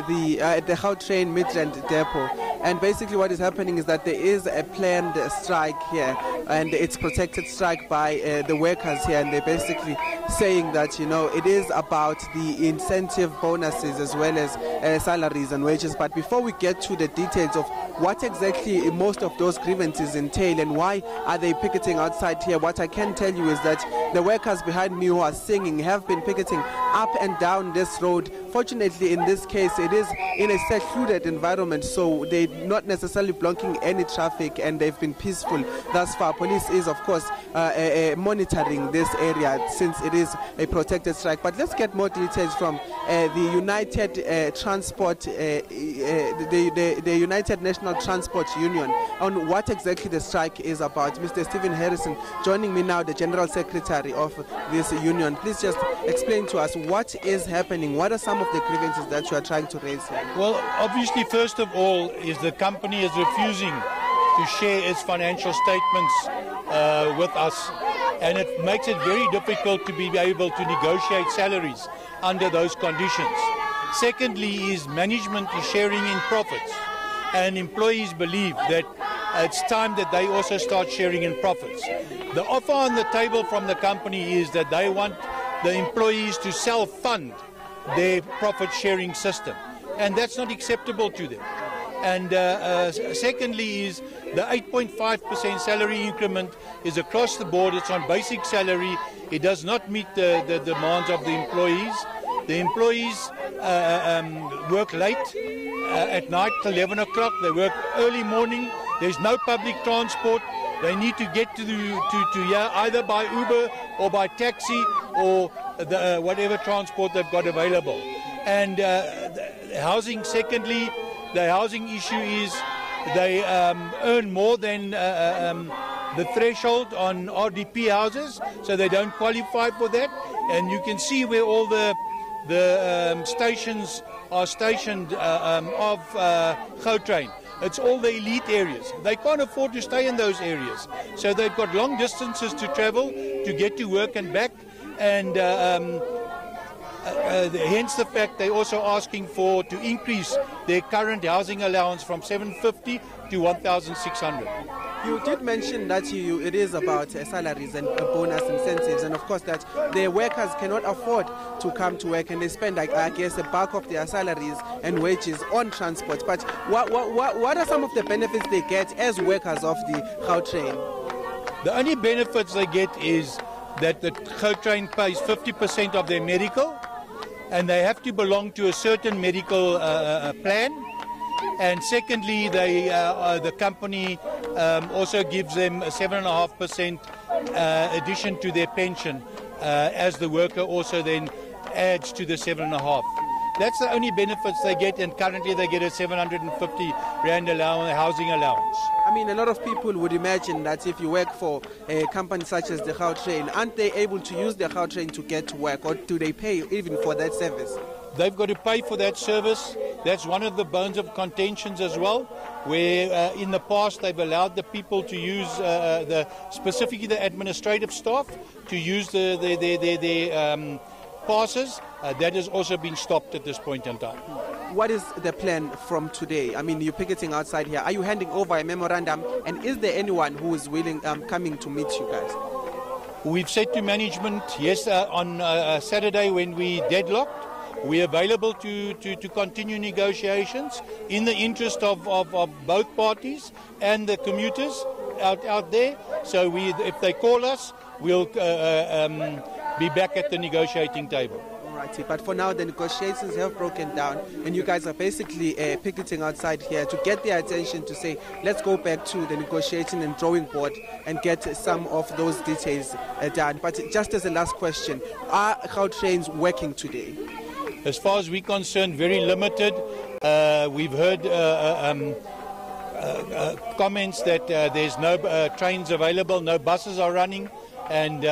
the Gautrain Midrand depot. And basically what is happening is that there is a planned strike here, and it's protected strike by the workers here, and they're basically saying that, you know, it is about the incentive bonuses as well as salaries and wages. But before we get to the details of what exactly most of those grievances entail and why are they picketing outside here, what I can tell you is that the workers behind me who are singing have been picketing up and down this road. Fortunately, in this case, it is in a secluded environment, so they're not necessarily blocking any traffic, and they've been peaceful thus far. Police is, of course, monitoring this area since it is a protected strike. But let's get more details from the United Transport, the United National Transport Union, on what exactly the strike is about. Mr. Stephen Harrison joining me now, the General Secretary of this union. Please just explain to us what is happening. What are some of the grievances that you are trying to raise here? Well, obviously, first of all, is the company is refusing to share its financial statements with us, and it makes it very difficult to be able to negotiate salaries under those conditions. Secondly, is management is sharing in profits, and employees believe that it's time that they also start sharing in profits. The offer on the table from the company is that they want the employees to self-fund their profit-sharing system, and that's not acceptable to them. And secondly is the 8.5% salary increment is across the board. It's on basic salary. It does not meet the demands of the employees. The employees work late at night till 11 o'clock. They work early morning. There's no public transport. They need to get to here either by Uber or by taxi or whatever transport they've got available. And housing, secondly, the housing issue is they earn more than the threshold on RDP houses, so they don't qualify for that. And you can see where all the stations are stationed of Gautrain. It's all the elite areas. They can't afford to stay in those areas, so they've got long distances to travel to get to work and back, and hence the fact they're also asking to increase their current housing allowance from 750 to 1,600. You did mention that it is about salaries and bonus incentives, and of course that the workers cannot afford to come to work, and they spend, I guess, the bulk of their salaries and wages on transport. But what are some of the benefits they get as workers of the Gautrain? The only benefits they get is that the Gautrain pays 50% of their medical, and they have to belong to a certain medical plan. And secondly, the company also gives them a 7.5% addition to their pension, as the worker also then adds to the 7.5%. That's the only benefits they get, and currently they get a 750 Rand allowance, housing allowance. I mean, a lot of people would imagine that if you work for a company such as the Gautrain, aren't they able to use the Gautrain to get to work, or do they pay even for that service? They've got to pay for that service. That's one of the bones of contentions as well, where in the past they've allowed the people to use, specifically the administrative staff, to use their passes. That has also been stopped at this point in time. What is the plan from today? I mean, you're picketing outside here. Are you handing over a memorandum? And is there anyone who is willing, coming to meet you guys? We've said to management, yes, on Saturday when we deadlocked, we're available to continue negotiations in the interest of both parties and the commuters out there. So if they call us, we'll be back at the negotiating table. Alrighty, but for now the negotiations have broken down, and you guys are basically picketing outside here to get their attention to say, let's go back to the negotiating and drawing board and get some of those details done. But just as a last question, are Gautrains working today? As far as we're concerned, very limited. We've heard comments that there's no trains available, no buses are running, and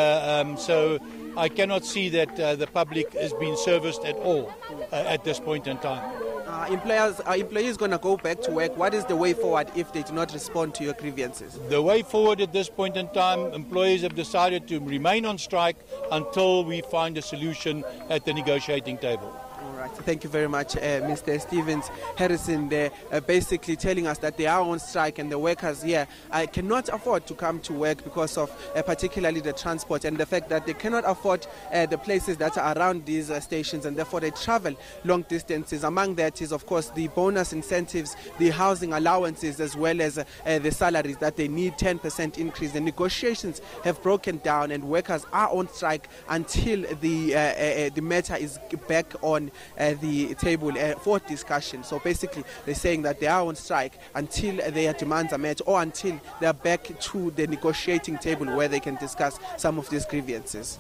so I cannot see that the public is being serviced at all at this point in time. Are employees going to go back to work? What is the way forward if they do not respond to your grievances? The way forward at this point in time, employees have decided to remain on strike until we find a solution at the negotiating table. All right. Thank you very much, Mr. Stevens. Harrison there basically telling us that they are on strike and the workers here cannot afford to come to work because of particularly the transport and the fact that they cannot afford the places that are around these stations, and therefore they travel long distances. Among that is, of course, the bonus incentives, the housing allowances, as well as the salaries that they need 10% increase. The negotiations have broken down and workers are on strike until the matter is back on the table for discussion. So basically they're saying that they are on strike until their demands are met or until they are back to the negotiating table where they can discuss some of these grievances.